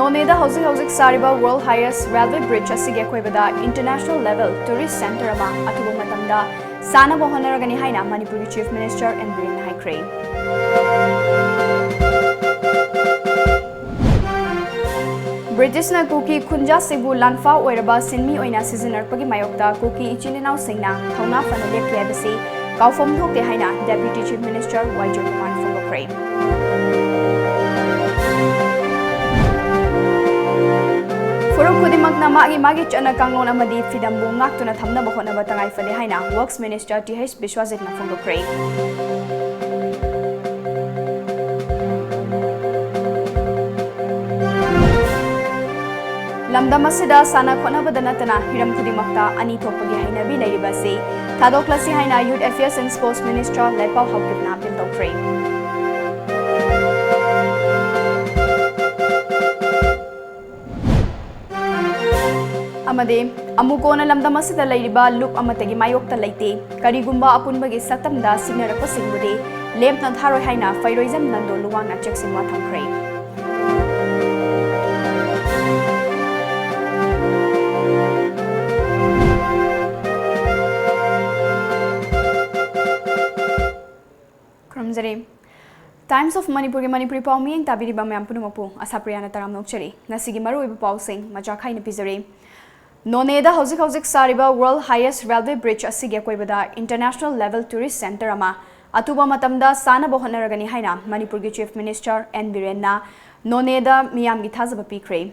Noneda Housing Sariba World Highest Railway Bridge asige koibada International Level Tourist Center ama atubu matamda sana bohonaragani haina Manipuri Chief Minister and Biren Haikre. British na kuki kunja sebu lanfa oiraba sinmi oina seasonarpagi mayokta kuki ichilinau singna thona fanale kyabasi kaufom thokte haina Deputy Chief Minister Wajir Kuman Fongokre. Furuk Kudimakna magi chana kangon amadi fidambu ngaktuna thamna bahona batangai fale haina Works Minister TH Bishwajit na Fongokre. Lamdamasida sana khona badanatana hiram kudimakta ani thokpagi hainabi leiribase thadoklasi haina Youth Affairs and Sports Minister Lepau Haukipna appeal tawkre. Amade amukona lamdamasida leiriba loop amatagi mayokta leite karigumba apunbagi satamda signarakpa singbude lemna tharoi haina fairoism nando luwangna cheksimwa thamkre. Times of Manipuri Pau Ming Tabiri Bamampunumapu, Ashapriya Taram Nokchari, Nasigi Maru Pausing, Majakai Pizari. Noneda Housing Sariba World Highest Railway Bridge asige koibada International Level Tourist Center ama atuba matamda sana bohonaragani haina Manipur Chief Minister and Birenna Noneda Miyamgi Thazaba Pikre.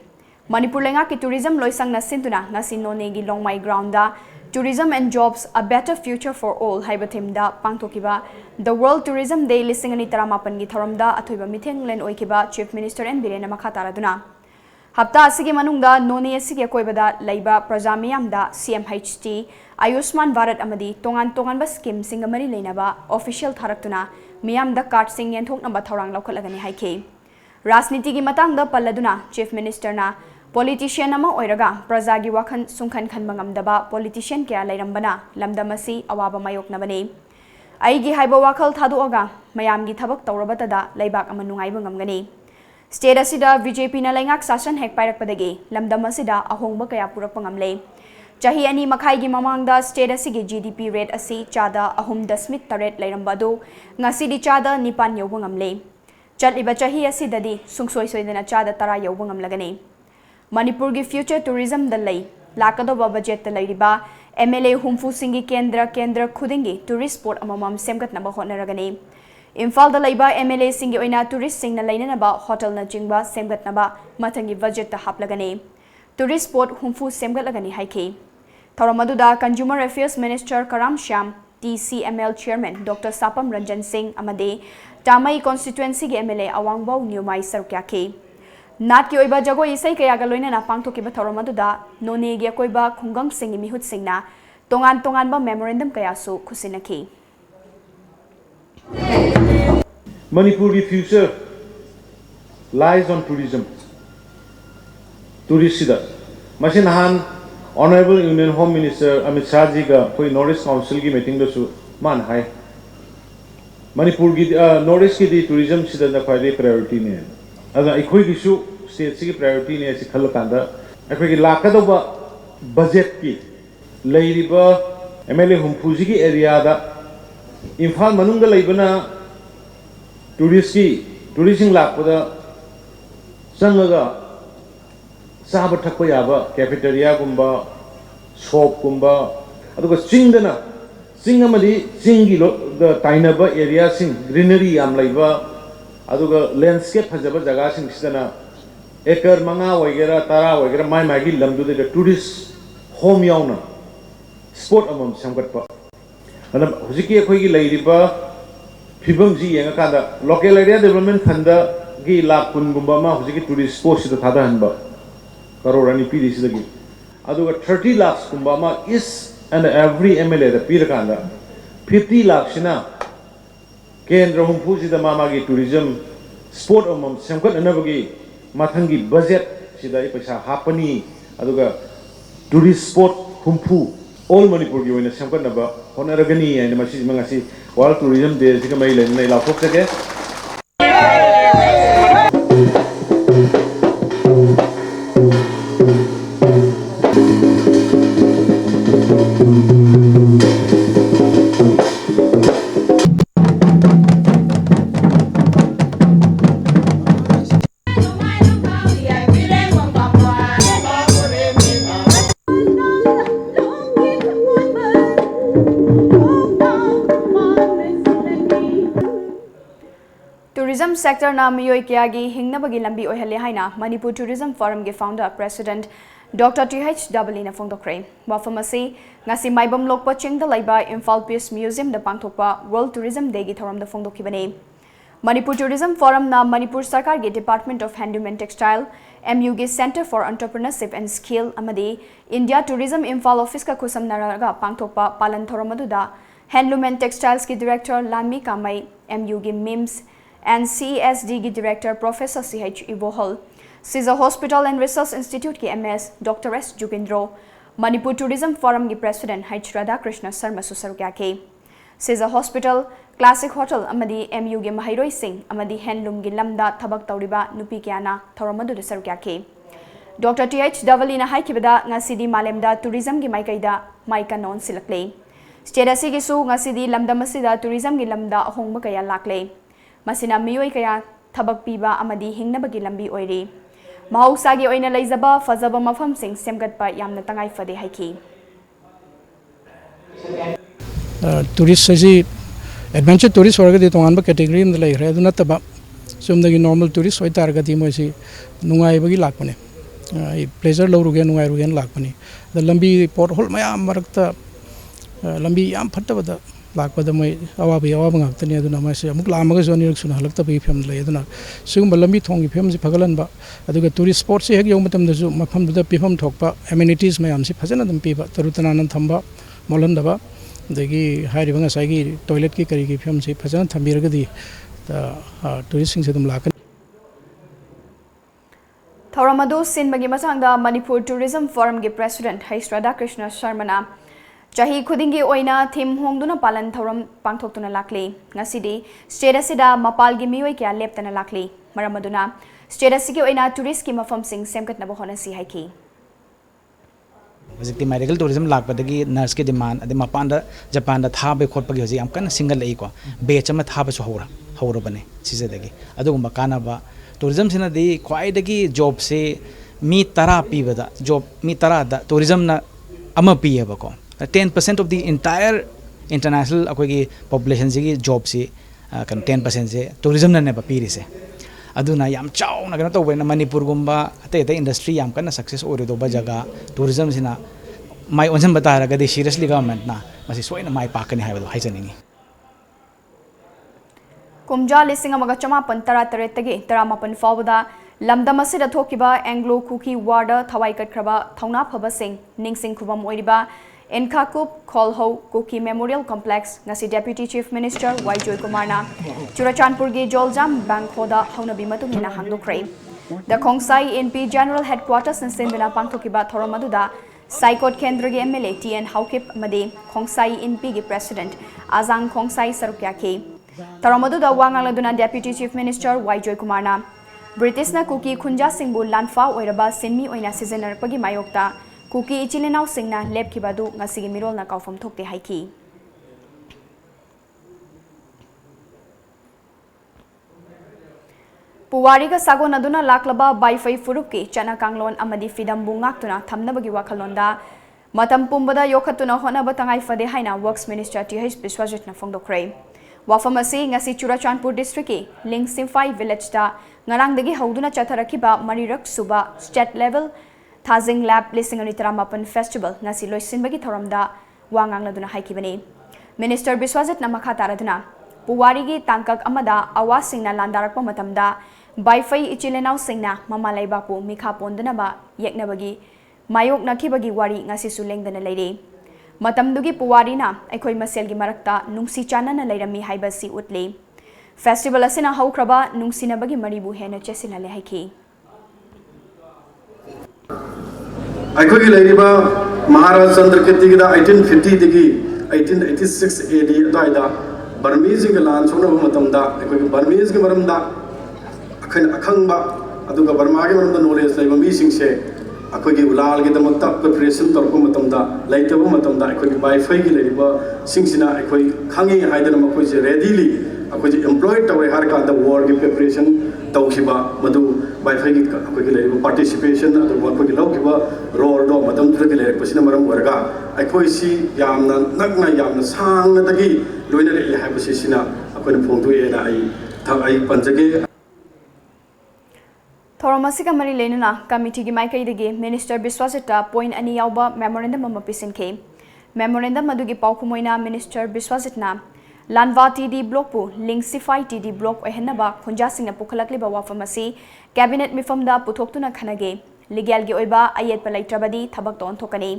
Manipur lenga ki tourism loisang na sintuna ngasi Nonegi Longmai Grounda Tourism and Jobs, a Better Future for All, Haibatimda, Pangtokiba, the World Tourism Day Lissingani Taramapangi Tharamda, Atuba Meeting Len Oikiba, Chief Minister and Birena Makataraduna. Hapta Asigi Manungda, Noni Asigi Koibada, Laiba, Prajamiamda, CMHT, Ayushman Varat Amadi, Tongan Baskim, Singamari Lenaba, Official Taraktuna, Miamda Kart Sing and Tok number Torang Lokalagani Haike. Rasnitigi Matanga Paladuna, Chief Minister na, Politician nama oiraga prajagi wakhan sungkhan khan mangamdaba politician kya lairambana lamdamasi awaba mayok nabane aigi haiba wakhal thaduaga mayamgi thabak tawrabatada laibak ama nungaiba ngamgani state asida BJP na laingak sashan hek pairakpadagi lamdamasida ahongba kaya purakpa ngamle chahi ani makhai gi mamangda state asigi GDP rate asi chada ahum dasmit taret lairambado ngasidi chada nipan yoba ngamle chaliba chahi asidadi sungsoi soidana chada tara yoba ngamlagani Manipur ki future tourism dalai lakadoba budget dalaiba MLA humfu singi kendra khudingi tourist spot amamam semgat naba honaragani Imphal dalaiba MLA singi oina tourist sing na lainanaba hotel na jingba semgat naba mathangi budget ta haplagani tourist spot humfu semgat lagani haike Tharamaduda Consumer Affairs Minister Karam Shyam TCML Chairman Dr Sapam Ranjan Singh amade Tamai constituency ki MLA Awangbau Nyumai Sarkyake Nat ki oiba jago isai kaya galoina na pangthoki ba thoromaduda none gi koiba khungang singi mihut singna tongan ba memorandum kaya su khusinaki Manipuri future lies on tourism sida masinahan Honorable Union Home Minister Amit Shah ji ga koi Northeast Council ki meeting do su man hai Manipur ki Northeast ki di tourism sida na khwai priority ne Ada ikhoi gisu state ki priority ne si khal kanda ikhoi ki lakadaba budget ki leiriba MLA humpuji ki area da Imphal manungda leibana tourism lakpada sangaga sahaba thakpa yaba cafeteria gumba shop gumba aduga chingdana singamadi singi the tainaba area sing greenery am laiba aduga landscape fajaba jaga sing sidana ekar manga waigera tara waigera mai magi lamdu de tourist home yauna sport amam samgatpa ana hujiki ekhoi gi leiriba phibam ji yenga kada local area development khanda gi lakh kun gumba ma hujiki tourist sport sida thada hanba karorani pidi sida gi aduga 30 lakhs gumba ma is and every MLA da pir kanda 50 lakhs na Kendra humpuji da mamagi tourism sport amam semkat anabagi mathangi budget sida paisa hapani aduga tourist sport humpu all Manipur gi oina semkat naba honaragani and masi mangasi world tourism day sika mai len nai la phok sake Tourism sector na miyoi kya gi hingnabagi lambi oihale haina Manipur Tourism Forum gi founder President Dr. TOMTV na phongdokre wafamasi ngasi maibam lokpa chingda laiba Imphal Peace Museum da pangthokpa World Tourism Day gi thoram da phongdokhibane Manipur Tourism Forum na Manipur Sarkar gi Department of Handloom and Textile MU gi Center for Entrepreneurship and Skill amadi India Tourism Imphal Office ka kusam naraga pangthokpa palan thoram aduda Handloom and Textiles ki Director Lanmi Kamai MU gi MIMS and CESD ki Director Professor CH Ivohol, Caesar Hospital and Research Institute ki MS Dr. S. Jugindro, Manipur Tourism Forum ki President H. Radhakrishna Sarma Susarukya ke, Caesar Hospital, Classic Hotel amadi MU ki Mahairoi Singh amadi Handloom ki lamda thabak tauriba nupi kyana thoramadu de sarukya ke. Dr. TH Davalina haikibada ngasidi malemda tourism ki maikaida maika non silakle. State asigi su ngasidi lamda masida tourism ki lamda ahongba kaya lakle. Masina miyoi kaya thabak piba amadi hingnabagi lambi oiri mahausagi oina leizaba fazaba mafamsing semgatpa yamna tangai fade haiki tourist saji adventure tourist orga de tongan ba category in lai re aduna taba somdagi normal tourist oi targati moisi nungai bagi lakpane pleasure lawruge nungai rugen lakpane the lambi port hole mayam marakta lambi yam phattabada lakpada mai awabi awab ngakhtani aduna mai se amuk lamaga zoni suna halakta bi pham lai aduna sigum lambi thongi pham si phagalan ba aduga tourist spot se hek yom matam da ju mafam da pifam thokpa amenities mayam si phajana dum piba tarutana nan thamba molan daba dagi hairi banga sai gi toilet ki kari gi pham si phajana thambiraga di tourist sing se dum lakan Thoramadu sinbagi masangda Manipur Tourism Forum gi President H. Radhakrishna Sharma Chahi khudingi oina thim hongduna palan thoram pangthoktuna lakli ngasidi state asida mapal gi mioi kya leptana lakli maramaduna state asigi oina tourist ki mafam sing semkatna bo hona si haiki Hojikti medical tourism lakpadagi nurse ki demand ade mapanda Japan da thabe khotpagi hoji am kan single lei ko batch ama thabe so hora bane sisedagi adugumba kana ba tourism sina di khwai dagi job se mi tara pibada job mi tara da tourism na ama piyaba ko 10% of the entire international population की job से 10% से tourism ना ने बापीरी से अदुना याम चाव ना करना तो वही ना मणिपुर गुम्बा अते industry याम करना success और तो बजागा tourism से ना माय उनसे बता रहा कि seriously government ना मसी सोई ना माय पाक नहीं है वो हाई चलेंगे कुमजा लिसिंग अमगा चमापन तरा तरेतगे तरामापन फावदा lamdam asida thokiba Anglo Kuki Warda thawai katkraba thongna phaba sing ningsing khubam oiriba Enkakup Kolho Kuki Memorial Complex ngasi Deputy Chief Minister Y. Joy Kumarna Churachandpur gi Joljam Bangkhoda haunabi matungina hangdokre The Khongsai NP General Headquarters in Sindana pangthokiba thoromaduda Saikot Kendra gi MLA TN Haukip amade Khongsai NP gi President Azang Khongsai Sarukya ke thoromaduda wangaladuna Deputy Chief Minister Y. Joy Kumarna British na Kuki Khunja Singbu Lanfa oiraba sinmi oina seasonarpagi mayokta Kuki ichilinau singna lep kibadu ngasigi mirol na kaufam thokte haiki Puwari ka sago naduna laklaba baifai furupki chana kanglon amadi fidam bungaktuna thamnabagi wakhalonda matam pumbada yokhatuna hona batangai fade haina Works Minister TH Biswajit na phongdokre Wafamasi ngasi Churachandpur District ki Ling Simphai Village da ngarangdagi hauduna chatharakiba marirak suba state level Thazing Lab Lisingani Taramapan Festival ngasi loisinbagi thoramda wangangladuna haikibani Minister Biswajit na makhataraduna Puwari gi tangkak amada awasingna landarakpa matamda baifai ichilenau singna mamalaibapu mikha pondana ba yeknabagi mayok nakibagi wari ngasi sulengdana leire matamdugi Puwari na aikoi maselgi marakta nungsi chanana leirami haibasi utle Festival asina haukraba nungsinabagi maribu hena chesilale haiki अखोगी लेरिबा महाराज चंद्रकेती की 1850 दिगी 1886 AD दाइदा Burmese के लान सोना मतमदा अखोगी Burmese के मरमदा अखन अखंगबा अदुगा Burma के मरमदा knowledge लेबा मी सिंग से ꯑꯩꯈꯣꯏꯒꯤ ꯎꯂꯥꯜꯒꯤꯗꯃꯛꯇ preparation ꯇꯧꯔꯛꯄ ꯃꯇꯝꯗ ꯂꯩꯇꯕ ꯃꯇꯝꯗ ꯑꯩꯈꯣꯏꯒꯤ ꯋꯥꯏꯐꯥꯏꯒꯤ ꯂꯩꯔꯤꯕ ꯁꯤꯡꯁꯤꯅ ꯑꯩꯈꯣꯏ ꯈꯪꯉꯤ ꯍꯥꯏꯗꯅ ꯃꯈꯣꯏꯁꯦ ꯔꯦꯗꯤꯂꯤ ꯑꯩꯈꯣꯏꯁꯦ ꯑꯦꯝꯄ꯭ꯂꯣꯏ ꯇꯧꯔꯦ ꯍꯥꯏꯔ ꯀꯥꯟꯗ ꯋꯥꯔꯒꯤ ꯄ꯭ꯔꯤꯄꯦꯔꯦꯁꯟ ꯇꯧꯈꯤꯕ ꯃꯗꯨ ꯋꯥꯏꯐꯥꯏꯒꯤ ꯑꯩꯈꯣꯏꯒꯤ ꯂꯩꯔꯤꯕ ꯄꯥꯔꯇꯤꯁꯤꯄꯦꯁꯟ ꯑꯗꯨꯒ ꯑꯩꯈꯣꯏꯒꯤ ꯂꯧꯈꯤꯕ ꯔꯣꯜꯗꯣ ꯃꯇꯝꯗꯨꯗꯒꯤ ꯂꯩꯔꯛꯄꯁꯤꯅ ꯃꯔꯝ ꯑꯣꯏꯔꯒ ꯑꯩꯈꯣꯏꯁꯤ ꯌꯥꯝꯅ ꯅꯛꯅ ꯌꯥꯝꯅ ꯁꯥꯡꯅꯗꯒꯤ ꯂꯣꯏꯅꯔꯛꯏ ꯍꯥꯏꯕꯁꯤꯅ ꯑꯩꯈꯣꯏꯅ ꯐꯣꯡꯗꯣꯛꯑꯦꯅ ꯑꯩ ꯄꯟꯖꯒꯦ थौरम असिका मरी लेनुना कमिटी की माइकईदगी मिनिस्टर बिश्वाजिता पॉइंट अनि यावबा मेमोरेंडम अमा पिसिनखे मेमोरेंडम अदुगी पाउखुमोइना मिनिस्टर बिश्वाजितना लानवा टीडी ब्लॉक पु लिंगसिफाई टीडी ब्लॉक ओहनबा खुंजासिंगना पुखलकलिबा वाफम असि कैबिनेट मिफमदा पुथोक्तुना खनगे लीगल गी ओइबा अयेतपा लैत्रबदी थबक तोन थोकनी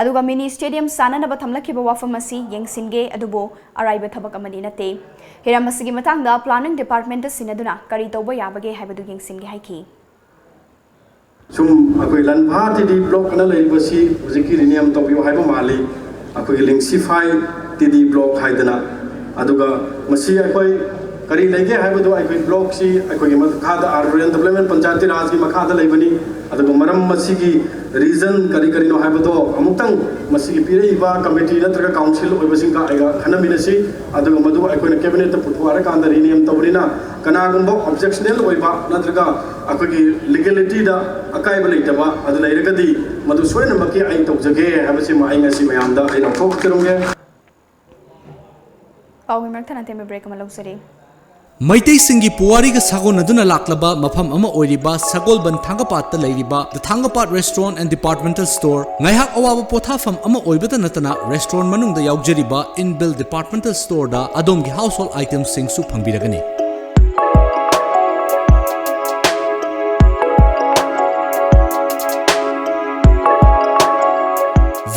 अदुगा मिनी स्टेडियम साननबा थमलखिबा वाफम असि येंगसिनगे अदुबो अराइबा थबक अमनि नते हिराम असिगी मतंगदा प्लानिंग डिपार्टमेंट सिनदुना करी तौबा याबगे हाइबदु येंगसिनगे हाइखि सुम अखोई लनभा टीडी ब्लॉक ना लेबसी हुजिकी रिनियम तौबियो हाइबा माली अखोई लिंगसिफाई टीडी ब्लॉक हाइदना अदुगा मसी अखोई करी लेगे हाइबदु अखोई ब्लॉक सी अखोई मखादा अर्बन डेवलपमेंट पंचायती राज की मखादा लेबनी अदुगा मरम मसी की रीजन करी करी नो हाइबदो अमुक्तंग मसी की पिरेइबा कमिटी नत्रगा काउंसिल ओइबसिंग का आइगा खनमिनसी अदुगा मदु अखोई कैबिनेट त पुथवारा कांदा रिनियम तौबरिना कनागुंबो ऑब्जेक्शनल ओइबा नत्रगा अखोई लीगलिटी दा अकाइबा लेतबा अदु लेरगदी मदु सोयनमकी आई तौजगे हाबसि माइ ngasi mayamda ai लौथोकतिरंगे पाउगी मरथना तेमे ब्रेक अमा लौसरी मैतई सिंगी पुवारी का सागोन अदुना लाक्लबा मफम अमा ओइरिबा सगोलबन थांगपात लैरिबा the Thangapat restaurant and departmental store ngaiak awabu pothafam ama oibata natana restaurant manungda yaujariba inbuilt departmental store da adomgi household items sing su phangbiragani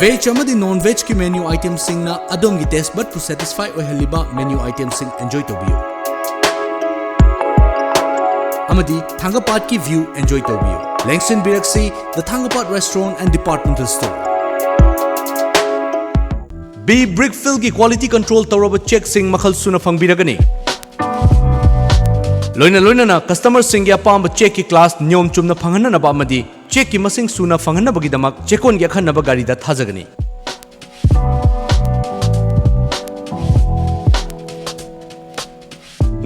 Veg amadi non-veg ki menu items sing na adom ki taste bud to satisfy oihaliba menu items sing enjoy to biyo. Amadi Thangapat ki view enjoy to biyo. Langston Biraksi, the Thangapat restaurant and departmental store. B Brickfill ki quality control tawraba check sing makhal suna phangbiragani. Loina na customer sing ya pamba check ki class nyom chumna phangana na ba amadi check ki masing suna phangana bagidamak checkon ya khanna ba gari da thajagani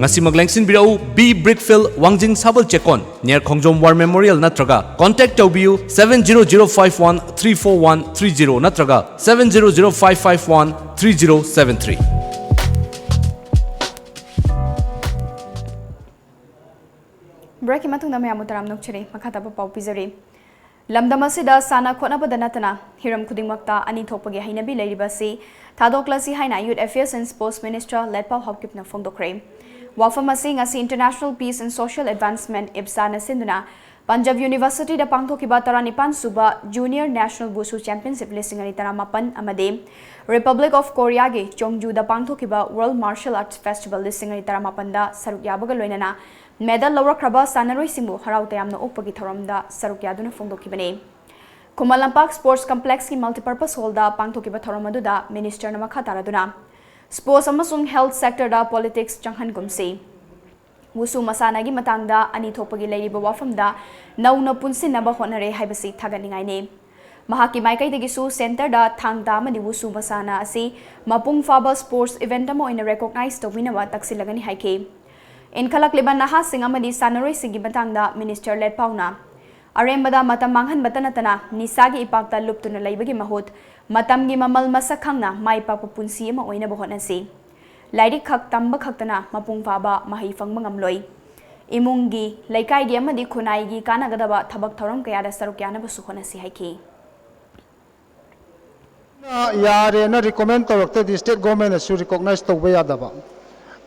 ngasi maglengsin birau B Brickfill Wangjing Sabal checkon near Khongjom War Memorial natraga contact tobiu 7005134130 natraga 7005513073 break मतुंग ma'am तराम नौचरी मखाताब पाउ पिजरी लमदम असिदा साना खोनबद नतना हिरम खुदिंगमक्ता अनि थोपगे हैनबी लैरिबसी थादोक्लसी हाइना youth affairs and sports minister Letpao हॉपकिपना फोंदोक्रे वाफम असि ngasi international peace and social advancement इब्सा नसिंदुना पंजाब यूनिवर्सिटी दा पांगथोकिबा 35 सुबा जूनियर नेशनल बुसु चैंपियनशिप लिसिंगनी 13 अमदे रिपब्लिक ऑफ कोरिया गे चोंगजू दा पांगथोकिबा वर्ल्ड मार्शल आर्ट्स फेस्टिवल लिसिंगनी 13 दा सरुक याबगा लोइनना मेडल लौरख्रबा सानरोइसिंगबु हराउ तयामना ओकपगी थौरमदा सरुक यादुना फोंदोकिबने खुमल लंपाक स्पोर्ट्स कॉम्प्लेक्स की मल्टीपर्पस हॉल दा पांगथोकिबा थौरम अदुदा मिनिस्टर न मखा तारादुना स्पोर्ट्स अमसुंग हेल्थ सेक्टर दा पॉलिटिक्स चंगहनगुमसी वुसु मसानागी मतंगदा अनि थोपगी लैरिबा वाफमदा नौना पुनसिनबा होनरे हाइबसी थागनिंगाइने महाकी माइकैदगिसु सेंटर दा थांगदा मनि वुसु मसाना असि मपुंग फाबा स्पोर्ट्स इवेंट अमा ओइना रिकॉग्नाइज तौबिनबा तक्सिलगनि हाइके इनखलक लिबन नहा सिंग अमदी सानरोइ सिंगी मतंगदा मिनिस्टर लेटपाउना अरेमबदा मतम मांगहनबता नतना निसागी इपाक्ता लुप्तुना लैबगी महुत मतमगी ममल मसक खंगना माइपाकु पुंसी अमा ओइनबा होनसी लाइरिक खक तंबा खक्तना मपुंग फाबा महै फंगबा ngamloi इमुंगी लैकाइगी अमदी खुनाइगी कानागदबा थबक थौरम कयादा सरुक यानबसु होनसी हाइकी यारे ना रिकमेंड तौरक्ते दि स्टेट गवर्नमेंट सु रिकॉग्नाइज तौबा यादबा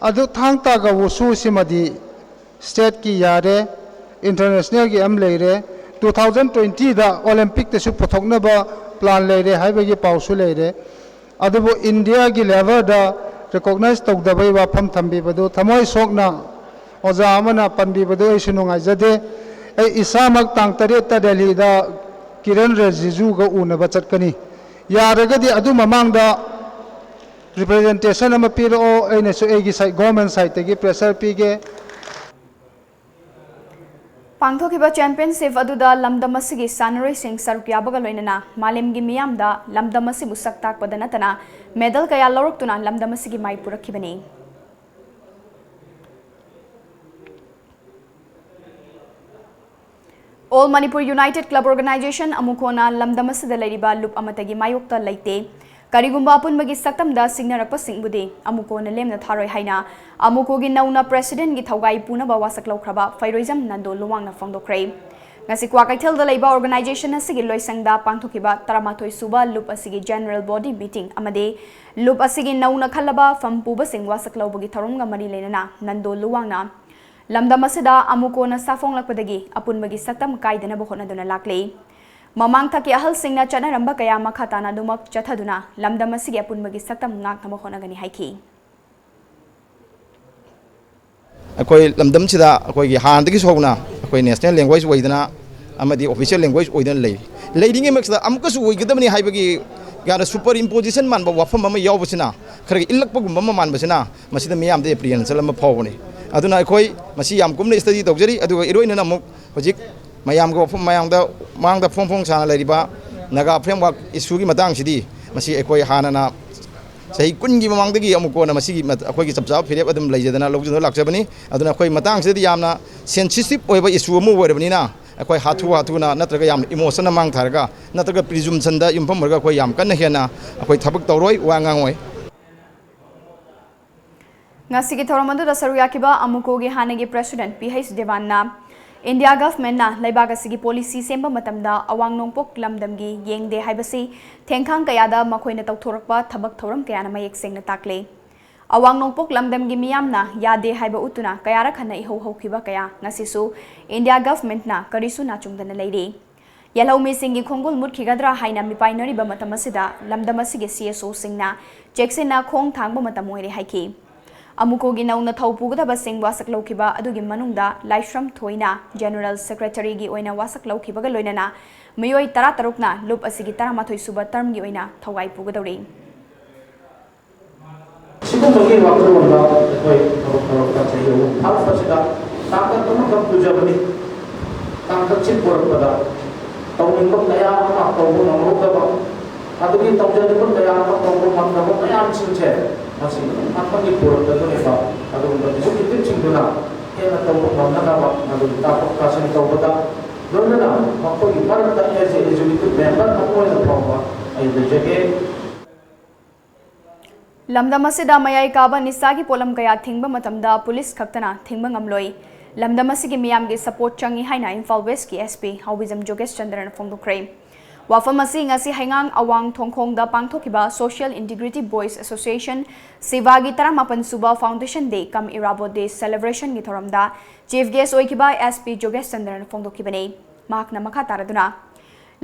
अदु थांग तागा वसु सिमदी स्टेट की यारे इंटरनेशनल की एम लेरे 2020 दा ओलंपिक तेसु पुथोकनबा प्लान लेरे हाइबगी पाउसु लेरे अदुबो इंडिया की लेवल दा रिकॉग्नाइज तौदबई वाफम थंबीबदु थमोय सोकना ओजा अमना पनबीबदु ऐसु नुंगाइजदे ए इसामक तांग तरे ता दिल्ली दा किरण रिजिजू गा उनबा चटकनी यारगदी अदु ममांगदा रिप्रेजेंटेशन अमा पिरो एनेसु एगी साइड गवर्नमेंट साइड तगी प्रेशर पीगे पांथोखिबा चैंपियनशिप अदुदा लमदम असिगी सानरोइसिंग सरुक याबगा लोइनना मालेमगी मियामदा लमदम असिबु सक्ताकपदा नतना मेडल कया लौरक्तुना लमदम असिगी माइ पुरखिबनी all Manipur united club organisation अमुकोना लमदम असिदा लैरिबा लुप अमतगी मायोक्ता लैते करिगुम्बा अपुनबगी सक्तमदा सिग्नरकपा सिंगबुदे अमुकोना लेमना थारोय हाइना अमुकोगी नौना प्रेसिडेंट गी थौगाई पुनबा वासक लौख्रबा फैरोइजम नंदो लुवांगना फोंदोख्रे ngasi kwakaitel da leiba organization asigi loisangda pangthokiba 13 suba loop asigi general body meeting amade loop asigi nauna khallaba fampuba singwa saklaubugi tharumga mari lenana nando luwangna lamdam asida amukona safonglakpadagi apunbagi saktam kaidana bohonaduna lakle mamang thaki ahal singna chanaramba kaya makhatana dumak chathaduna lamdam asigi apunbagi saktam ngakna bohonagani haiki अखोई लमदम सिदा अखोई हानदगी सोगना अखोई national language ओइदना अमदी official language ओइदना लेइदिंगे मक्सदा अमकसु ओइगदबनी हाइबगी यार super imposition मानबा वाफम अमा यावबसिना खरग इल्लकपगुम अमा मानबसिना मसिदा मियामदे प्रियंसल अमा फावबनी अदुना अखोई मसि याम कुमने study तौजरी अदुगा इरोइनना अमुक होजिक मयामगा वाफम मयामदा मांगदा फोंफों साना लैरिबा नगा फ्रेमवर्क इशूगी मतंगसिदी मसि अखोई हानना सही कुनगी ममांगदगी अमुकोना मसिगी अखोई चपचा फिरेब अदम लैजदना लौजुनो लाक्चबनी अदुना अखोई मतंगसिदी यामना सेंसिटिव ओइबा इशू अमु ओइरबनीना अखोई हाथुना नत्रगा याम इमोशन मांग थारगा नत्रगा प्रिजुम्पशन दा युमफम मरगा अखोई याम कन्न हेना अखोई थबक तौरोय वांगांगोय ngasigi thoromadu da saruyakiba amukogi hanagi president PH Devanna India government na laibaga sigi policy semba matamda awang nongpok lamdamgi yengde haibasi thengkhang kayada makoina tawthorakpa thabak thoram kayana mayek sengna takle awang nongpok lamdamgi miyamna yade haiba utuna kayara khana iho hokhiba kaya ngasisu India government na karisu na chungdana leire yalawmi singi khongol mutkigadra haina mipainari ba matamasida lamdamasigi CSO singna checksena khong thangba matamoire haiki अमुकोगी नौना थौपुगदबा सिंग वासक लौखिबा अदुगी मनुंगदा Laishram थोइना general secretary गी ओइना वासक लौखिबगा लोइनना मियोय 13 ना loop असिगी 13 सुबा term गी ओइना थौगाई पुगदौरी सिगुमगी वाकरोंदा कोई थौका चाहिए थाफसिदा ताकत तुमकम तुजबनी ताकत चिन पोरपदा तौनिंगम नया मा तौबो नमोदबा अदुगी तौजदबो नया मा तौबो मनदबो नया चिनचे masih apa di pulau itu nih pak, atau untuk itu kita cingkuna, kita tahu mana nama, atau kita kasih tahu pada, dulu na, apa gimana tanya sih itu itu member apa yang tahu, ayo jadi. Lamdam asida mayai kaba nisagi polam kaya thingba matamda police khaktana thingba ngamloi lamdam asigi miyamgi support changi haina Imphal West ki SP Hawizam Jogesh Chandran phongdokre wafam asi ngasi hangang awang thongkhongda pangthokiba Social Integrity Boys Association Sivagi 18 suba Foundation Day kam Irabo Day celebration gi thoramda chief guest oikiba SP Jogesh Chandran phongdokibane makna makha taraduna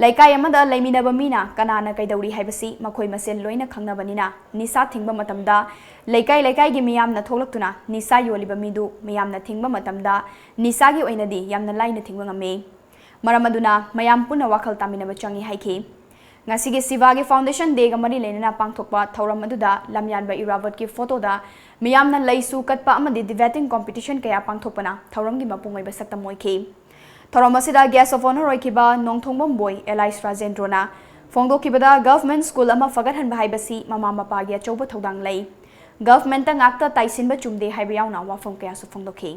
laikai amada laiminaba mina kanana kaidauri haibasi makhoi masen loina khangnabanina nisa thingba matamda laikai gi miyamna tholaktuna nisa yoliba midu miyamna thingba matamda nisa gi oinadi yamna laina thingba ngame maramaduna mayam puna wakal taminaba changi haiki ngasigi Sivagi Foundation Day ga mari lenana pangthokpa thauram aduda lamyanba Irawat ki photo da miyamna laisu katpa amadi debating competition kaya pangthokpana thauram gi mapungoi ba sakta moiki Thoromasida guest of honor oikiba nongthongbom boy Elise Rajendrona phongdokibada government school ama fagathan bahaibasi mama mapa gi achouba thodang lei government ta ngakta taisinba chumde haiba yauna wafom kaya su phongdokhi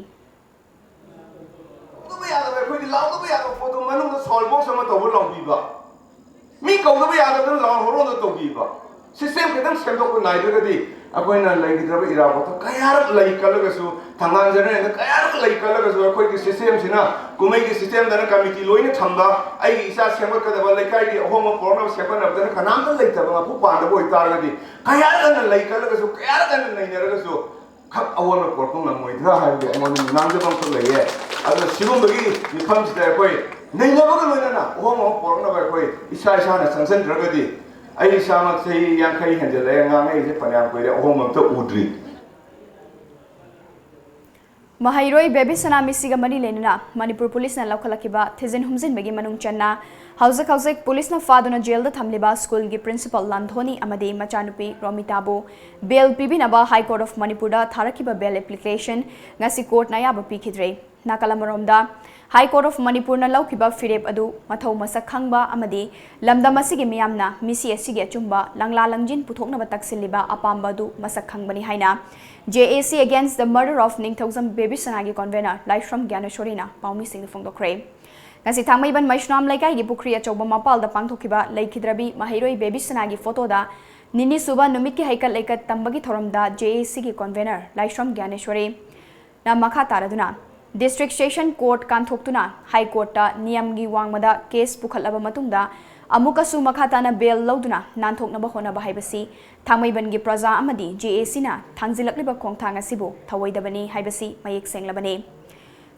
Sistem kita sendok ko naik tadi, aku ini lagi terapa irabat, kayar lagi kalau kesu, thangan jana ini kayar lagi kalau kesu, aku ini sistem sina, kumai ini sistem dana komiti loine thamba, ai isa siapa kada balai kai di home corner siapa nak dana kanam tu lagi terapa, aku pada boy tar tadi, kayar dana lagi kalau kesu, kayar dana naik nara kesu, kap awal nak korpong nak moi dah hari ini, emang ni nang jepang tu lagi, ada sibuk bagi di farm kita aku ini, naik nara kalau loine na, home corner aku ini, isa na sansen terapa di. Ayi sama saya yang kaya hendak yang ngangai je pada aku ini orang mampu udri. Mahairoi baby sanami siga mani lenuna Manipur police na laukalakiba thizin humzin bagi manung channa hauzak police na faduna jail da thamliba school gi principal Landhoni amade machanupi Romitabo bail pibinaba High Court of Manipur da tharakiba bail application ngasi court na yaba pikhidre nakalamaromda High Court of Manipur na laukiba firep adu mathau masak khangba amadi lamdam asigi miyamna misi asigi achumba langla langjin puthokna bataksilliba apamba du masak khangbani haina JAC against the murder of Ningthausam Baby Sanagi convener Laishram Gyaneshwarina Paumi Singh Phongdokre ngasi thangmaiban Maishnam laikai gi pukri achauba mapalda pangthokiba laikhidrabi mahiroi Baby Sanagi photo da Nini suba numit ki haikal laikat tambagi thoramda JAC gi convener Laishram Gyaneshwari na makha taraduna District Session Court Kanthokuna High Court ta Niyamgi Wangmada case pukhalaba matungda amukasu makhatana bail lauduna nanthoknaba honaba haibasi thangmaibangi praja amadi JAC na thangzilakliba khongthang asibu thawaidabani haibasi mayek senglabani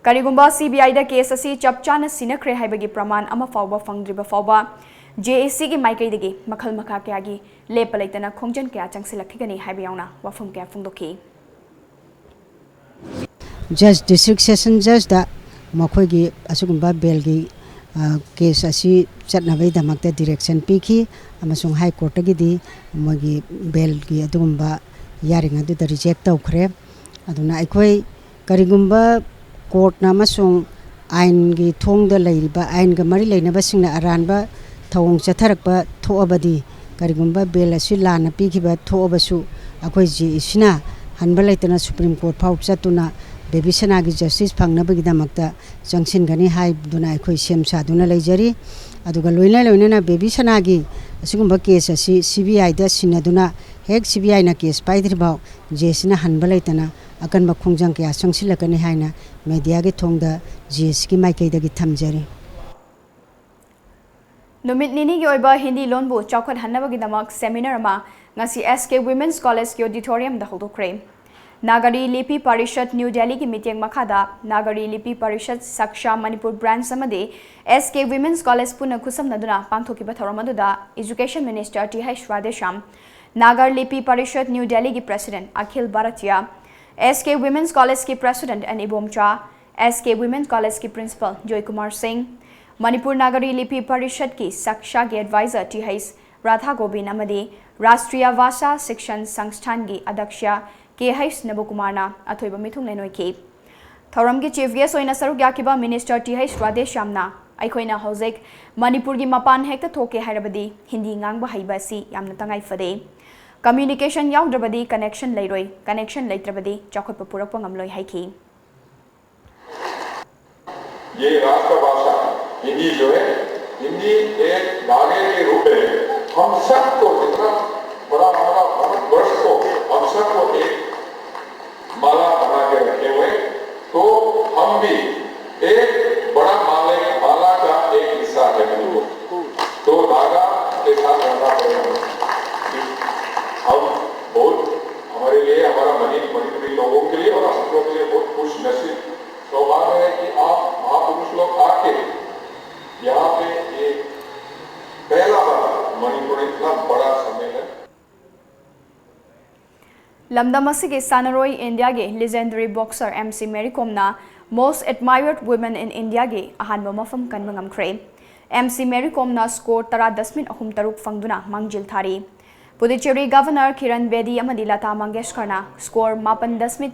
karigumba CBI da case asi chapchana sinakre haibagi praman ama fawba fangdriba fawba JAC gi maikaidagi makhal makha kyagi lepalaitana khongjan kya changsilakhigani haibayawna wafum kya phungdoki Judge District Session Judge da makhoi asugumba bail gi case asi chatnabai damakta direction piki amasung High Court gi di mogi bail gi adugumba yaring adu da reject tawkhre aduna aikoi karigumba court na masung ain gi thong da leiriba ain ga mari leinaba singna aranba thawong chatharakba thoabadi karigumba bail asi lana pikiba thoabasu akoi ji isina hanba leitana Supreme Court phau chatuna Baby Sanagi justice pangnabagi damakta jangsin gani hai duna khoi sem sa duna leijari aduga loina Baby Sanagi asugumba case asi CBI da sinaduna hek CBI na case paidribau jesina hanbalaitana akan bakhongjang kya sangsilakani haina media gi thongda JS ki maikei dagi thamjari Numit nini gi oiba Hindi lonbu chawkhat hannabagi damak seminar ma ngasi SK Women's College ki auditorium da hodokre Nagari Lipi Parishad New Delhi ki meeting makada Nagari Lipi Parishad Saksha Manipur branch samade SK Women's College puna khusam naduna pangthokiba thoromaduda Education Minister T H Swadesham Nagar Lipi Parishad New Delhi ki President Akhil Bharatiya SK Women's College ki President and Ibomcha SK Women's College ki Principal Joy Kumar Singh Manipur Nagari Lipi Parishad ki Saksha ki Advisor T H Radha Gobind amade Rashtriya Vasha Section Sangsthan ki Adaksha KH Nabukumarna Athoiba Mithung Lenoiki. Thoramgi Chief Guest Oina Saruk Yakiba Minister TH Swadeshamna Aikoina Hosek Manipurgi Mapan Hekta Thoke Hairabadi Hindi Ngangba Haibasi Yamna Tangai Fade. Communication Yaudrabadi Connection Lairoi Connection Laitrabadi Chakot Purakpang Amloi Haiki. ये राष्ट्रभाषा हिंदी जो है हिंदी एक धागे के रूप में हम सबको जितना बड़ा हमारा भारतवर्ष को हम सबको एक माला बना के रखे हुए तो हम भी एक बड़ा माला का एक हिस्सा है तो धागा के साथ रहना पड़ेगा हम बहुत हमारे लिए हमारा मणिपुरी लोगों के लिए और हम लोगों के लिए बहुत खुश नसीब सौभाग्य है कि आप महापुरुष लोग आके यहाँ पे एक पहला बार मणिपुर इतना बड़ा सम्मेलन Lamdamasigi Sanaroi India ge legendary boxer MC Mary Kom na most admired women in India ge ahanba mafam kanmangam kre MC Mary Kom na score 10.3 fangduna mangjil thari Puducherry Governor Kiran Bedi amadi Lata Mangeshkar na score 9.3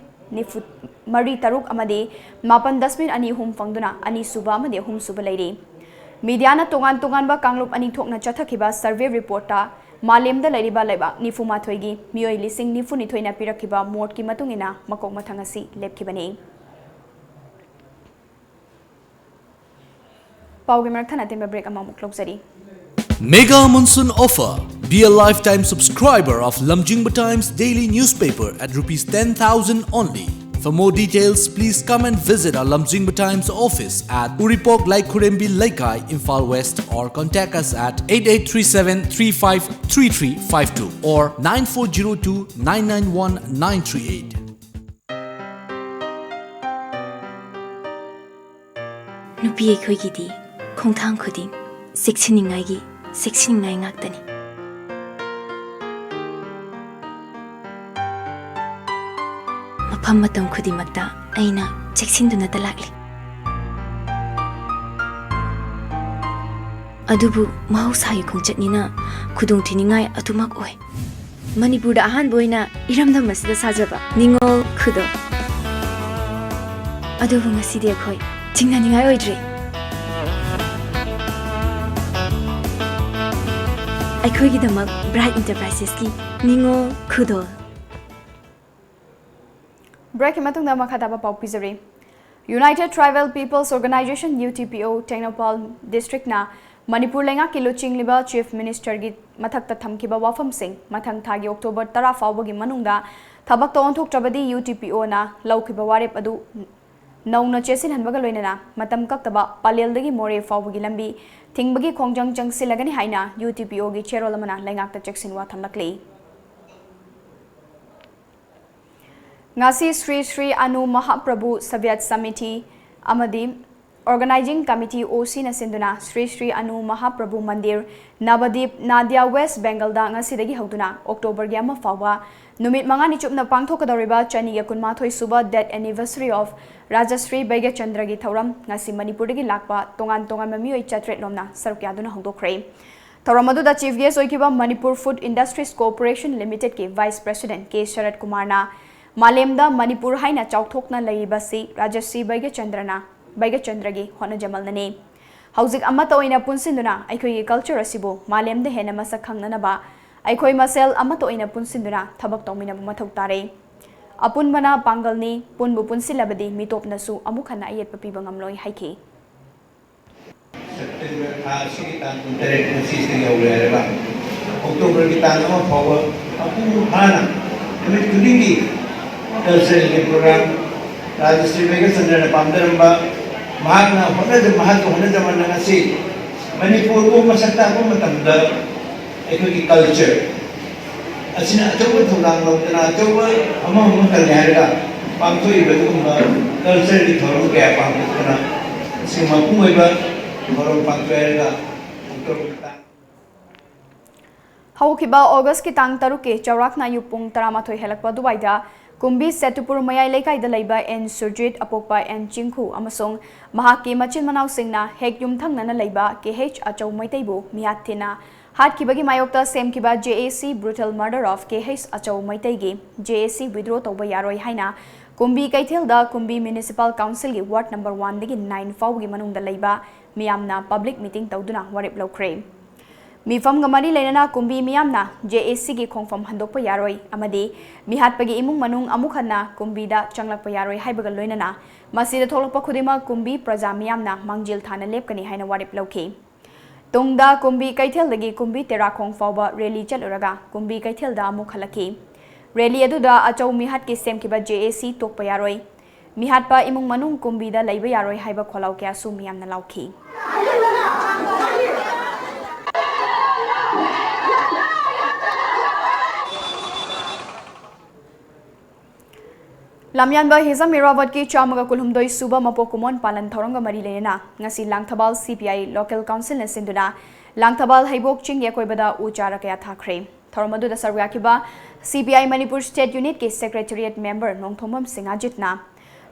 mari taruk amadi 9.2 hum fangduna ani suba amadi hum suba leiri media na tongan ba kanglup ani thokna chathakiba survey report ta Malemda Lariba Leba, Nifuma Toigi, Mio Lissing Nifuni Toina Pirakiba, Mortki Matungina, Makok Matangasi, Lepkibane. Paugimertana Timber Break among Closari. Mega Monsoon Offer. Be a lifetime subscriber of Lamjingbatomtv daily newspaper at ₹10,000 only. For more details, please come and visit our Lamjingbatomtv office at Uripok Laikurembi Laikai, Imphal West, or contact us at 8837353352 or 9402991938. Nupi ekhoi gidi khongthang khuding seksiningai gi seksiningai ngaktani mafam matam khudimakta aina cheksinduna talakli adubu mahausayi khongchatnina khudung thiningai atumak oi Manipur da ahan boina iramdam masida sajaba ningol khudo adubu ngasidi ekhoi tingnaningai oidre ꯑꯩꯈꯣꯏꯒꯤꯗꯃꯛ bright ꯏꯟꯇꯔꯄ꯭ꯔꯥꯏꯁꯦꯁꯀꯤ ꯅꯤꯡꯉꯣꯜ ꯈꯨꯗꯣꯜ break मतुंग दा मखादाबा पाउ पिजरी united tribal people's organisation UTPO Tengnoupal district ना मणिपुर लेंगा किलो चिंगलिबा चीफ मिनिस्टर की मथक थमकिबा वाफम सिंह मथंग थागी अक्टोबर 10 फाउबगी मनुंगदा थबक तो ओंथोक्ट्रबदी UTPO ना लौकिबा वारेप अदु नौना चेसिन हनबगा लोइनना मतम कक्तबा पालेलदगी मोरे फाउबगी लंबी थिंगबगी खोंजंग जंगसिलगनी हाइना UTPO की चेरोलमना लेंगाक्ता चेक्सिनवा थमलकली ngasi Sri Anu Mahaprabhu Savyat Samiti amadi Organizing Committee OC na sinduna Sri Anu Mahaprabhu Mandir Navadip Nadia West Bengal da ngasi dagi hauduna October gi ama fawa numit manga ni chupna pangthokadoriba chani ya kunmathoi suba death anniversary of Rajashree Baige Chandra gi thauram ngasi Manipur dagi lakpa tongan mamioi chatret lomna sarukya duna hongdokre thauram adu da chief guest oikiba Manipur Food Industries Corporation Limited ki Vice President K Sharat Kumar na मालेमदा Manipur हाइना चाउथोकना लैबसी Rajshree बैगे Chandragi होना जमलनने हौजिक अमत ओइना पुनसिंदुना अखोई culture असिबो मालेमदा हेना मसक खंगनबा अखोई मसेल अमत ओइना पुनसिंदुना थबक तौमिना मथौ तारे अपुनबना पांगलनी पुनबु पुनसिलबदी मितोपनसु अमुखना अयेत पपीबा ngamloi हाइखे September था सिगी तान कुंतरे कुंसिस्ते यौरेरबा October की तान अमा फाव अपु हाना एमिट कुदिंगी कल्चरल के प्रोग्राम राजश्री बेगे चंद्र ने पामदरंबा महात्मा होने जमान नंगासी मणिपुर को मसक्ता को मतमद एको की कल्चर असिना अचौब थोलांग लौतना अचौब अमा हम कल्याणगा पांथोई बदुंबा कल्चर की थोरम के पांथोना से मपुंगैबा थोरम पांथोयरगा अक्टोबर हौकिबा अगस्त की तांग तरुक के चौराकना युपुंग तरामाथोई हेलकपा दुबाइदा कुंबी सेतुपुर मयाई लेकाइदा लैबा एन सुरजित अपोकपा एन चिंखु अमसोंग महाकी मचिन मनाव सिंगना हेक युमथंगना लैबा KH अचौ मैतैबु मियाथिना हाटकिबगी मायोक्ता सेमकिबा JAC brutal murder of KH अचौ मैतैगी JAC withdraw तौबा यारोय हाइना कुंबी कैथेलदा कुंबी म्युनिसिपल काउंसिल की वार्ड नंबर 1 दगी 9 फाउगी मनुंगदा लैबा मियामना पब्लिक मीटिंग तौदुना वारेप लौख्रे मिफम गमरी लेना कुंबी मियामना JAC की खोंफम हंदोकप यारोय अमदी मिहाटपगी इमुंग मनुंग अमुखना कुंबीदा चंगलप यारोय हाइबगा लोइनना मसीदा थोलकप खुदिमा कुंबी प्रजा मियामना मंजिल थाना लेपकनी हाइना वारिप लौखी तुंगदा कुंबी कैथेलदगी कुंबी तेराखोंग फाउबा रैली चलुरगा कुंबी कैथेलदा अमुख हलकी रैली अदुदा अचौ मिहाट की सेमकिबा JAC तोकप यारोय मिहाटपा इमुंग मनुंग कुंबीदा लैबा यारोय हाइबा खोलाव क्यासु मियामना लौखी Lamyanba Hizam Mirawat ki Chamaga Kulhumdoi Suba Mapokumon Palan Thoronga Mari Lena ngasi Langthabal CPI Local Council na sinduna Langthabal Haibok Ching Yakoibada Uchara Kaya Thakre Thoromadu da Sarwakiba CPI Manipur State Unit ki Secretariat Member Nongthomam Singajitna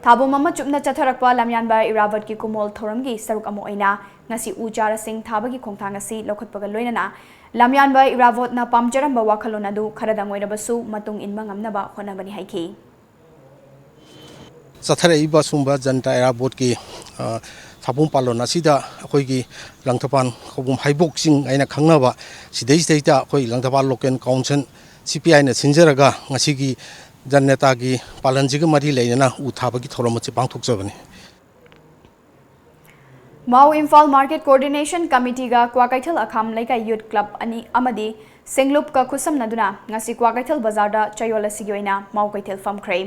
Thabo Mama Chupna Chatharakpa Lamyanba Irawat ki Kumol Thoramgi Saruk Amo Aina ngasi Uchara Singh Thabagi Khongthangasi Lokhatpaga Loinana Lamyanba Irawat na Pamjaramba Wakhalonadu Kharadangwairabasu Matung Inma Ngamnaba Honabani Haiki चथरइबा Sumba जनता एराबोट की थाबुम पालन असिदा अखोई की लंगथपान खबुम हाइबोक सिंग आइना खंगनाबा सिदै सिदैता अखोई लंगथपाल local council CPI ना सिंजरगा ngasi की जनता की पालन जिग मरी लेना उथाबगी थोरम चे पांगथोकजबनी माउ इम्फाल मार्केट कोऑर्डिनेशन कमिटी गा क्वाकैथल अखाम लेका यूथ क्लब अनि अमदी सिंगलुप का खुसम नदुना ngasi क्वाकैथल बाजार दा चयोल सिगी ओइना माउ कैथल फमख्रे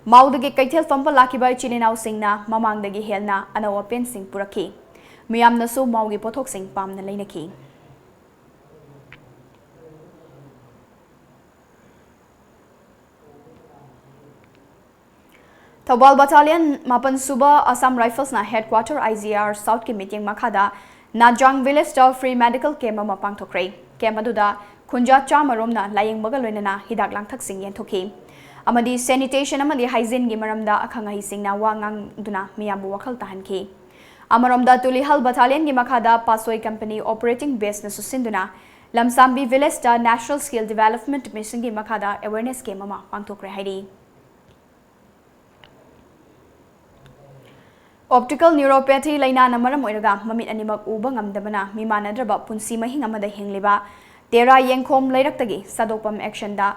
माउदगी कैथेल फंपा लाखिबा चिलिनाउ सिंगना ममांगदगी हेलना अनवा पेन सिंग पुरखी मियामनसु माउगी पोथोक सिंग पामना लेनखी थौबाल बटालियन मापन सुबा असम राइफल्स ना हेडक्वार्टर IGR साउथ की मीटिंग मखादा नाजांग विलेज टा फ्री मेडिकल कैम्प मा पांगथोक्रे कैम्प अदुदा खुंजा चामरोमना लायंग बगा लोइनना हिदाक लांगथक सिंग येंथोखी amadi sanitation amadi hygiene gi maramda akhanga hi singna wangang duna miyabu wakhal tahanki amaramda tulihal battalion gi makhada pasoi company operating base na susinduna lamsambi village ta national skill development mission gi makhada awareness game ama pangthokre hairi Optical neuropathy laina na maram oiraga mamit animak uba ngamdabana mimanadraba punsi mahing amada hingliba tera yengkhom lairaktagi sadopam action da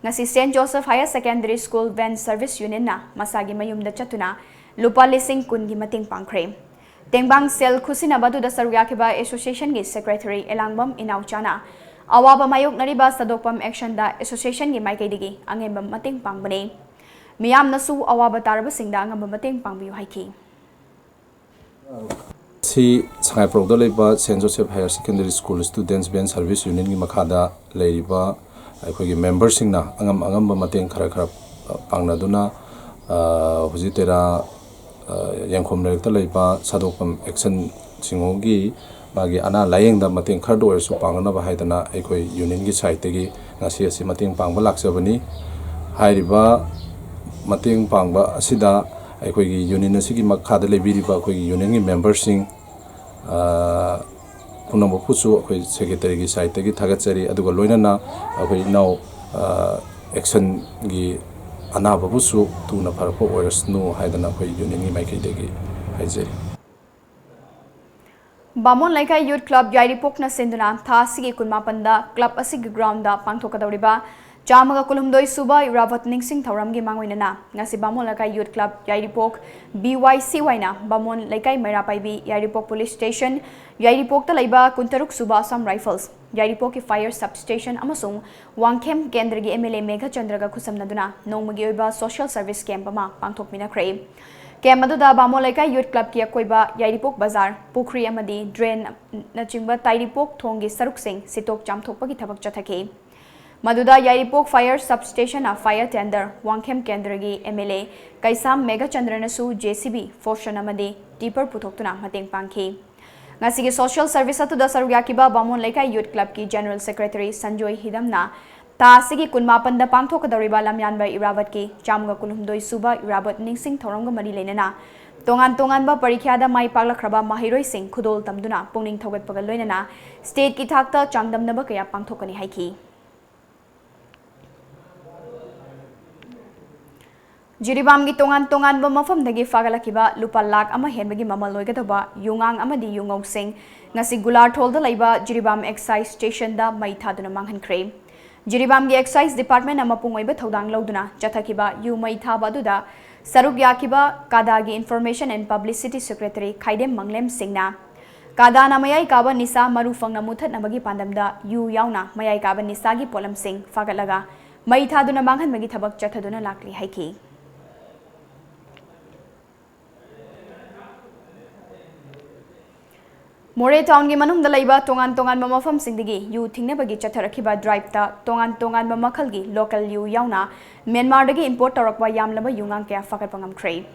ngasi St Joseph Higher Secondary School Van Service Union na masagi mayumda chatuna lupa lising kun gi mating pangkhre tengbang sel khusina badu da sarugya khiba association gi secretary elangbam inauchana awaba mayok nariba sadopam action da association gi maikaidigi angembam mating pangbane miyam nasu awaba taraba singda angamba mating pangbiu haiki si sangai progda leiba St Joseph Higher Secondary School Students Van Service Union gi makhada leiba aikogi member singna angamba mateng khara pangnaduna hujitera yangkhom lekta leiba sadokpam action singogi magi ana layengda mateng khardo ersu pangna ba haidana aikoi union gi side tegi ngasi asi mateng pangba laksabani hairiba mateng pangba asida aikogi union asigi makhada lebiriba aikogi union gi members sing punambo puchu akoi secretary gi side tegi thagatsari aduga loinana akoi now action gi anaba busu tuna farpo oirsnu haidana akoi union gi maikei degi haijeri Bamon Laikai Youth Club Yairipok na senduna tha sigi kunmapanda club asigi ground da pangthokadawriba Chamaga Kulumdoi Suba Iravat Ningsing Thauram gi mangoinana ngasi Bamon Laikai Youth Club Yairipok BYC waina Bamon Laikai Mairapaibi Yairipok Police Station Yairipok ta laiba Kuntaruk Suba Assam Rifles Yairipok ki Fire Substation amasung Wangkhem Kendra gi MLA Megha Chandraga khusamnaduna nongmagi oiba social service camp ama pangthokminakre Camp aduda Bamon Laikai Youth Club ki akoiba Yairipok Bazar Pukri amadi drain nachingba Tairipok thongi saruk sing sitok chamthokpa gi thabak chathaki Maduda Yairipok Fire Substation a fire tender Wangkhem Kendragi MLA Kaisam Megha Chandranasu JCB Fortune amadi deeper puthokuna mateng pangki ngasigi social service atu da sarugya kiba Bamon Laikai Youth Club ki General Secretary Sanjoy Hidamna ta sigi kunmapan da pangthokadariba lamyanba Iravat ki Chamga Kulumdoi Suba Iravat Ningsing Thorongga mari leinana tongan ba parikya da mai paklakraba mahiroi sing khudol tamduna pungning thogatpaga loinana state ki thakta changdamnaba kaya pangthokani haiki Jiribam gi tongan ba mafam dagi fagalakiba lupa lakh ama henbagi mamal loigadaba yungang amadi yungong sing ngasi gular thol da laiba Jiribam Excise Station da mai thaduna manghankre Jiribam gi Excise Department ama pungoiba thodang lauduna chathakiba yu mai thaba duda saruk yakiba kada gi Information and Publicity Secretary Khaidem Manglem Singna kada na mayai kaba nisa maru fangna muthat namagi pandamda yu yauna mayai kaba nisa gi polam sing fagalaga mai thaduna manghan magi thabak chathaduna lakli haiki More town gi manung da laiba tongan ba mafam singdigi yu thingna bagi chatharakiba drive ta tongan ba makhal gi local yu yauna Myanmar dagi import tarakba yamlaba yungang kya fakat pangam kre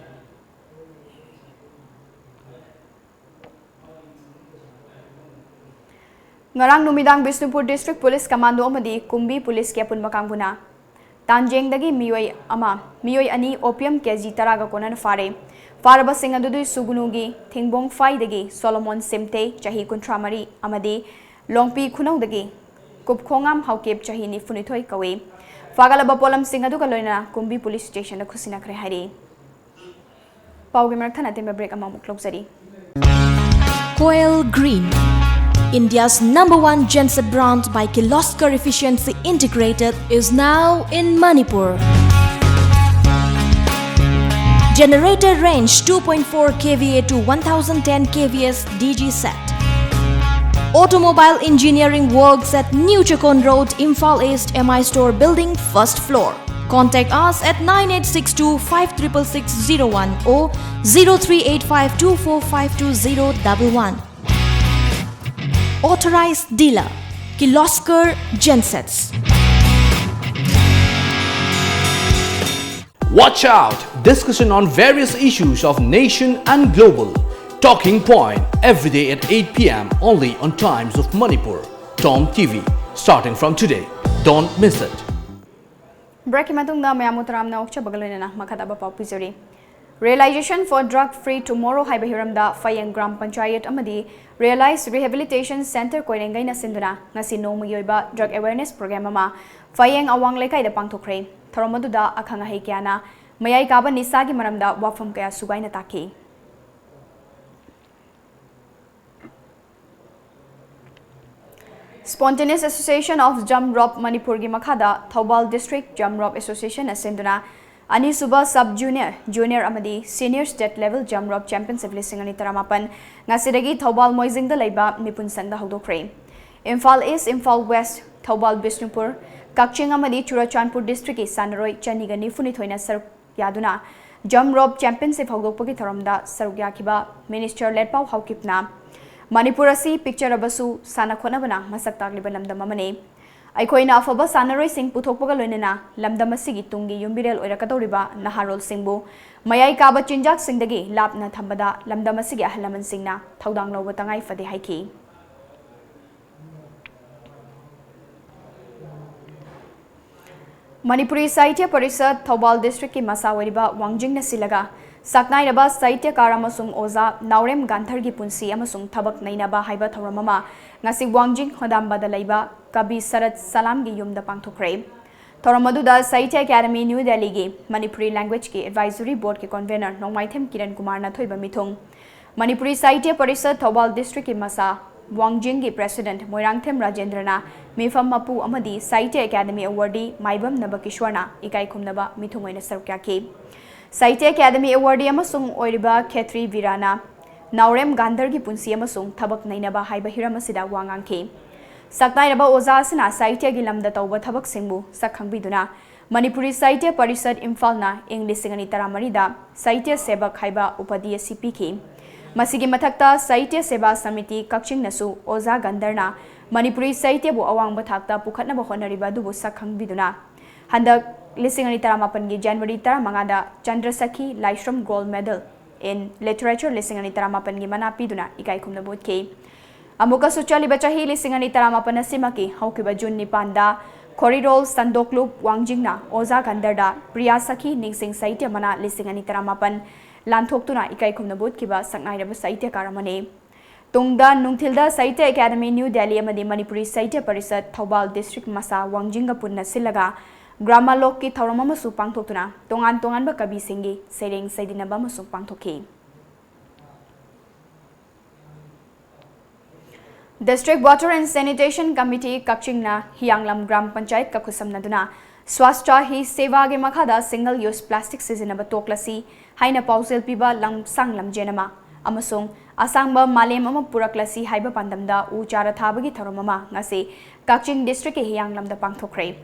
Ngarang numidang Bisnupur District Police Commando amadi Kumbi Police kya punma kangbuna Tanjeng dagi miyoi ani opium kg taraga konan fare Faraba sing adudu sugunugi Thingbong Fai dagi Solomon Simte chahi kuntramari amadi Longpi Khunau dagi Kupkhongam Haukep chahi ni funithoi kawe Fagalaba polam sing adu kaloina Kumbi Police Station da khusina kre hari Pauge marthana temba break ama muklok Coil Green India's #1 genset brand by Kirloskar Efficiency Integrated is now in Manipur. Generator range 2.4 kVA to 1010 kVA DG set. Automobile engineering works at New Chakon Road, Imphal East, MI Store Building, 1st floor. Contact us at 9862 56601 or 0385 245211. Authorized dealer, Kirloskar Gensets. Watch out! Discussion on various issues of nation and global. Talking Point every day at 8 p.m. only on Times of Manipur. TOMTV. Starting from today. Don't miss it. Breaking matungda mayamutaram na okcha bagalina makadaba papizuri. Realization for Drug Free Tomorrow Haibahiramda Fayang Gram Panchayat Amadi Realize Rehabilitation Center Koirengai na sinduna ngasi nongmayoiba Drug Awareness Program ama Fayang Awang Lekai da pangthokre Thoromaduda akhanga heikyana mayai kaba nisagi maramda wafam kaya sugai na taki Spontaneous Association of Jump Rope Manipur gi makhada Thoubal District Jump Rope Association asenduna Anisuba Sub Junior, Junior amadi Senior State Level Jump Rope Championship lisingani taramapan ngasidagi Thoubal Moizingda leiba mipun sangda hodokre. Imphal East, Imphal West, Thoubal Bishnupur, Kakching amadi Churachandpur District ki Sanaroi Chaniga nifuni thoina saruk yaduna Jump Rope Championship hodokpagi tharamda saruk yakiba Minister Letpau Haukipna Manipur asi picture abasu sana khonabana masak tagliba lamdam amane aikoina afaba sanaroi sing puthokpaga loinena lamdam asigi tungi yumbirel oirakadoriba naharol singbu mayai kaba chinjak singdagi lapna thambada lamdam asigi ahlaman singna thaudang lawba tangai fade haiki Manipuri Sahitya Parishad Thoubal District ki masawariba wangjing na silaga Saknairaba Sahitya Karamasung Oza Naurem Ganthar gi punsi amasung thabak nainaba haiba thoramama ngasi wangjing hodambada leiba Kabi Sarat Salam gi yumda pangthokre Thoramaduda Sahitya Academy New Delhi gi Manipuri Language ki Advisory Board ki convener Nongmaithem Kiran Kumar na thoiba mithung Manipuri Sahitya Parishad Thoubal District ki masa Wangjing gi President Moirangthem Rajendrana Mifam Mapu amadi Sahitya Academy Awardee Maibam Nabakishwarna ikai khumnaba mithungoina sarukya ki Sahitya Academy Awardee amasung oiriba Khetri Virana Naurem Gandhar gi punsi amasung thabak nainaba haiba hiram asida wangangki Saknairaba Oza asina Sahitya gi lamda tawba thabak singbu sakhangbiduna Manipuri Sahitya Parishad Imphal na English singani taramari da Sahitya Sebak haiba upadi CP ki Masigi mathakta Sahitya Seba Samiti Kakching nasu Oza Gandharna Manipuri Sahitya bu awang bathakta pukhatna ba honariba dubu sakhangbiduna Handak Lisingani Taramapan January Taramangada Chandra Sakhi Laishram Gold Medal in Literature Lisingani Taramapan Mana Piduna Ikai Kumna Butke Amuka Suchali Bachahi Lisingani Taramapan Simaki Haukiba Jun Nipanda Korirol Sandoklup Wangjingna Oza Gandarda Priya Sakhi Ningsing Sahitya Mana Lisingani Taramapan Lantoktuna Ikai Kumna Butkiba Saknairaba Sahitya Karamane Tungda Nungtilda Sahitya Academy New Delhi Amadi Manipuri Sahitya Parishad Thoubal District Masa Wangjinga Punna Silaga Grama Lok ki Thaurama Masu Pangthokuna Tongan Tongan ba Kabi Singi Sereng Saidinaba Masu Pangthokhi District Water and Sanitation Committee Kakchingna Hianglam Gram Panchayat Kakusamnaduna Swasthya hi Seva ge makhada single use plastic sizinaba toklasi haina pausel piba lam sanglam jenama amasung asangba malem ama puraklasi haiba pandamda u chara thabagi tharamama ngase Kakching District ke Hianglam da pangthokre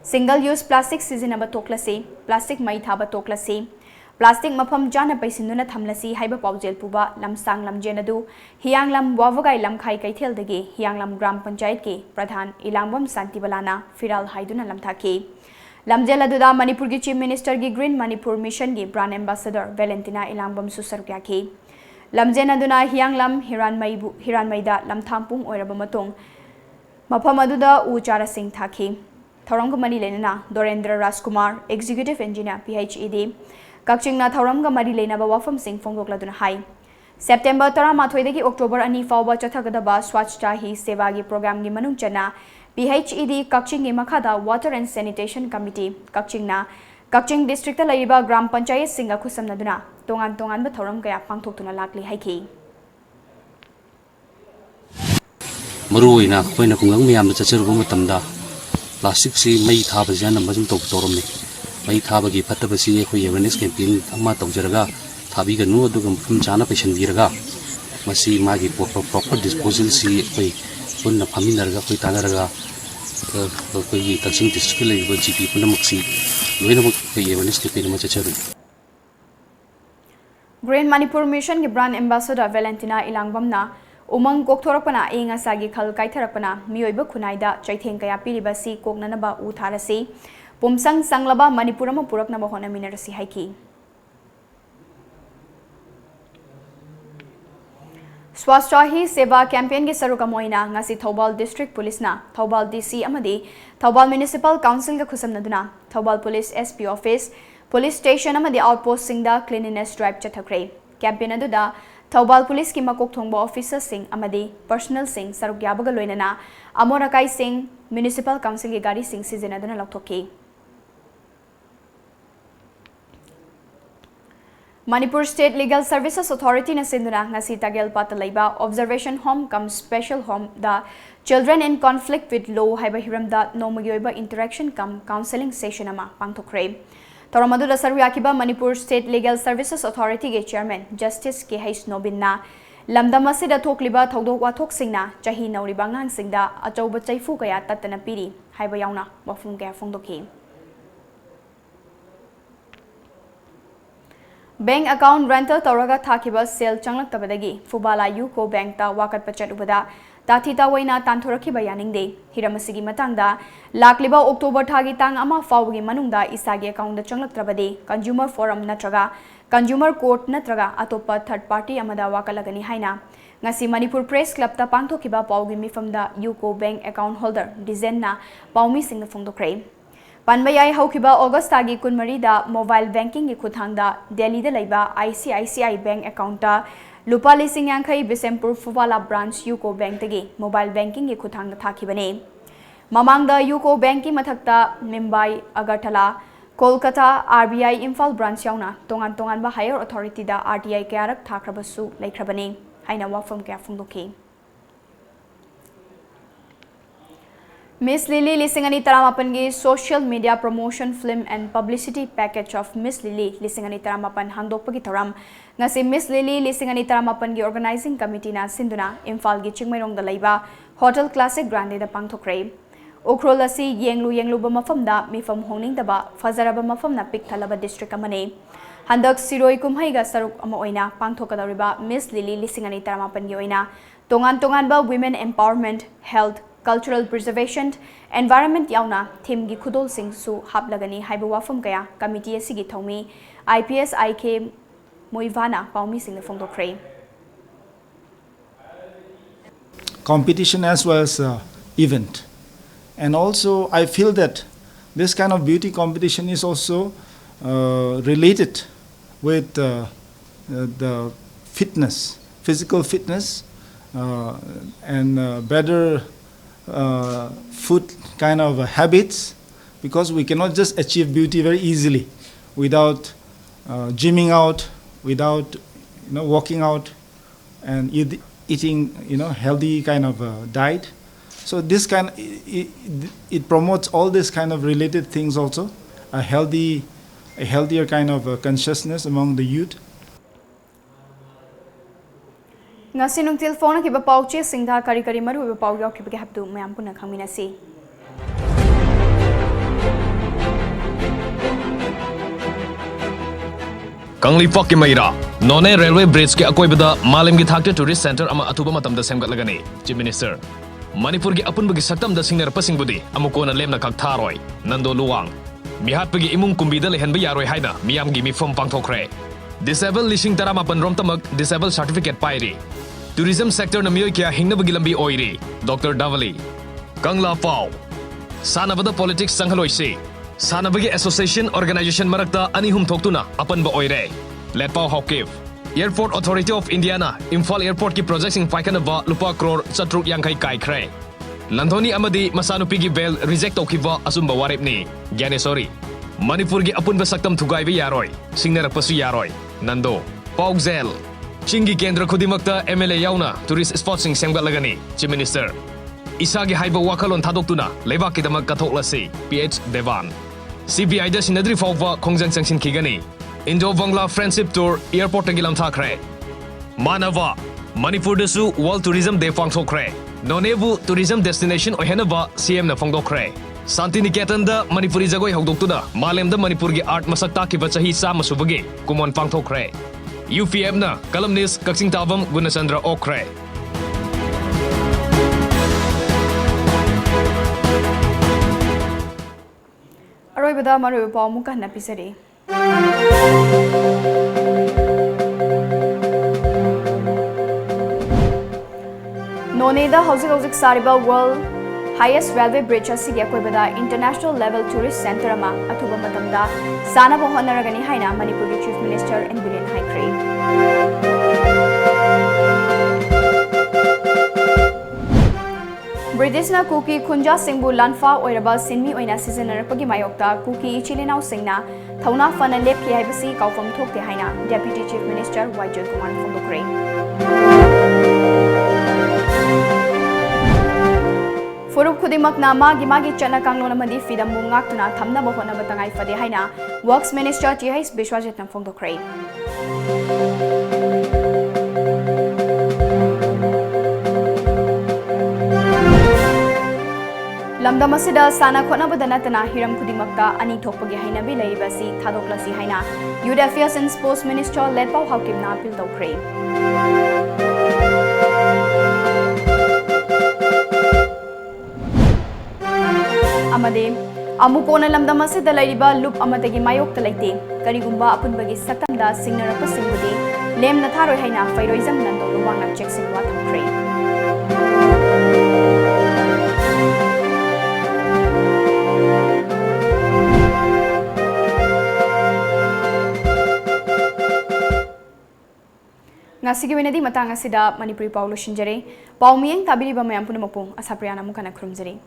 Single use plastic sizinaba toklasi, plastic mai thaba toklasi, plastic mafam jana paisinduna thamlasi haiba paujel puba lamsang lamjenadu Hianglam wawagai lamkhai kaithel dagi Hianglam Gram Panchayat ki Pradhan Ilangbam Santibalana Firal haiduna lamthaki lamjeladuda Manipur ki Chief Minister ki Green Manipur Mission ki Brand Ambassador Valentina Ilangbam susarkyaki lamjenaduna Hianglam Hiranmaida lamthampung oiraba matung mafam aduda u chara sing thaki Thauranga Mari Lenana Dorendra Rajkumar Executive Engineer PhD Kakchingna Thauranga Mari Lenaba Wafam Singh Fongdokladuna Hai September 13 dagi October 2 fauba chathagadaba Swasthya hi Seva gi program gi manung chana PhD Kakching gi makhada Water and Sanitation Committee Kakchingna Kakching District ta laiba Gram Panchayat singa khusamnaduna tongan tongan ba thauram kaya pangthoktuna lakli haiki Maruina khoina kungang miyam chacharuba matamda Plastic si may thaba siya na masum torom ni may thaba gi phatta basi khoi awareness campaign amma tawjaraga thabi ga nu adu gam phum chana patient diraga masi magi proper disposal si khoi punna phaminarga khoi tanaraga khoi gi Kakching district le ba GP punna maksi loina mak khoi awareness campaign ma chacharu Green Manipur Mission ki Brand Ambassador Valentina Ilangbamna Umang kokthorapana inga sagi khal kaitharapana mioiba khunaida chaitheng kaya piribasi koknanaba u tharasi pumsang sanglaba Manipurama puraknaba hona minarasi haiki Swasthya hi Seva campaign gi saruka moina ngasi Thoubal District Police na Thoubal DC amadi Thoubal Municipal Council ga khusamnaduna Thoubal Police SP Office Police Station amadi outpost singda cleanliness drive chathakre campaign aduda Thoubal Police ki makok thongba officer sing amadi personal sing saruk yabaga loinana amorakai sing Municipal Council ki gari sing sizinaduna lakthoki Manipur State Legal Services Authority na sinduna ngasi tagel patalaiba observation home cum special home da children in conflict with law haiba hiram da nomayoiba interaction cum counseling session ama pangthokre toramadu da sarwiakiba Manipur State Legal Services Authority ge chairman Justice K H Nobin na lamdam asida thokliba thodok wathok singna chahi nauriba ngang singda achauba chaifu kaya tatana piri haiba yauna wafum kaya phongdokhi Bank account rental tawraga thakiba sale changlak tabadagi Fubala UCO Bank ta wakat pachat ubada tathita waina tanthoraki bayaning de hiramasigi matangda lakliba October thagi tang ama fawgi manungda isagi account da changlak trabade consumer forum natraga consumer court natraga atopa third party amada wakalagani haina ngasi Manipur Press Club ta pangthokiba pawgi mifamda UCO Bank account holder dizenna pawmi singna phongdokre Panbayai haukiba August tagi kunmari da mobile banking ki khuthangda Delhi da laiba ICICI bank account ta lupa lising yankai Bisempur Fubala branch UCO bank tagi mobile banking ki khuthangda thakibane mamangda UCO bank ki mathakta Mumbai Agartala Kolkata RBI Imphal branch yauna tongan ba higher authority da RTI karak thakrabasu laikhrabane haina wafam kya phungdokhi Miss Lily Lisingani Taramapan gi social media promotion film and publicity package of Miss Lily Lisingani Taramapan hangdokpagi thoram ngasi Miss Lily Lisingani Taramapan gi organizing committee na sinduna Imphal gi Chingmairong da laiba Hotel Classic Grande da pangthokre Ukhrol asi yenglu ba mafam da mifam hongning da ba fazaraba mafam na pik thalaba district amane handak siroi kumhai ga saruk ama oina pangthokadariba Miss Lily Lisingani Taramapan gi oina tongan ba women empowerment health cultural preservation environment yauna theme gi khudol sing su haplagani haiba wafam kaya committee asigi thomi IPS IK Moivana paumi sing phongdokre competition as well as event, and also I feel that this kind of beauty competition is also related with the fitness, physical fitness, and better food kind of habits, because we cannot just achieve beauty very easily without gymming out, without walking out and eating healthy kind of diet. So this kind it promotes all this kind of related things also, a healthier kind of consciousness among the youth. ngasi nungtil phone ki ba pauche singda kari maru ba pau yok ki haptu mayam puna khangminasi Kanglipok ki maira None railway bridge ki akoibada malim gi thakte tourist center ama atuba matam da semgat lagani Chief Minister Manipur gi apun bagi saktam da singner pasing budi amukona lemna kak tharoi nando luwang mihat pagi imung kumbida lehen ba yaroi haina miyam gi mi form pangthokre Disabled lishing taramapan rom tamak disabled certificate pairi Tourism sector na miyoy kya hingna bagi lambi oiri Dr. Davali Kangla Pau Sanabada politics sanghaloy si Sanabagi association organization marakta anihum thoktuna apan ba oire Let Pau Hawkiv Airport Authority of India na Imphal Airport ki project sing paikana ba lupa crore chatruk yankai kai kre Landhoni amadi masanupi gi bail reject tokiba asumba warip ni Gyanesori Manipur gi apun ba saktam thugai ba yaroi singnarak pasu yaroi Nando Paugzel Chingi Kendra Kudimakta MLA Yauna Tourist Spot Sing Sengbat Lagani Chief Minister Isagi Haiba Wakalon Tadoktuna Lebaki Damak Katoklasi PH Devan CBI da Sinadri Fawva Kongjang Sangsin Kigani Indo Bangla Friendship Tour Airport Tagilam Thakre Manava Manipur Dasu World Tourism Day Fangthokre Nonebu Tourism Destination Ohenaba CM na Fangdokre Santiniketan da Manipuri Jagoi Hogdoktuna Malem da Manipur gi art masak takiba chahi sama subagi kumon pangthokre UPM na columnist Kaksing Tabam Gunasandra Okre Aroi bada maru pa muka na pisari Noneda hauzik sariba world highest railway bridge asigi akoibada international level tourist center ama athuba matamda sana bohonaragani haina Manipur Chief Minister and Biren Haikre Britishna kuki khunja singbu lanfa oiraba sinmi oina sizinarapagi mayokta kuki ichilinau singna thauna fana lepki haibasi kaufam thokte haina Deputy Chief Minister Wajir Kumar Fondokre. Furup khudimакna magi chana kanglona madi fidam mungak tuna thamna bahona batangai fade haina Works Minister TH Bishwajit nam Fondokre. Lamdam asida sana khonabada natana hiram khudimакta ani thokpagi hainabi leibasi thadoklasi haina Youth Affairs and Sports Minister Ledpau Hakimna appeal tawkre. Amade amukona lamdam asida leiba loop amatagi mayokta leite karigumba apunbagi satamda singnarapa singbudi lemna tharoi haina fairoizam nando luwanga cheksinwa thamkre. Ngasigi winadi matang asida Manipuri Paulo Shinjare, Paumiyeng tabiri ba mayam punumapu Ashapriya namu kana krumjare.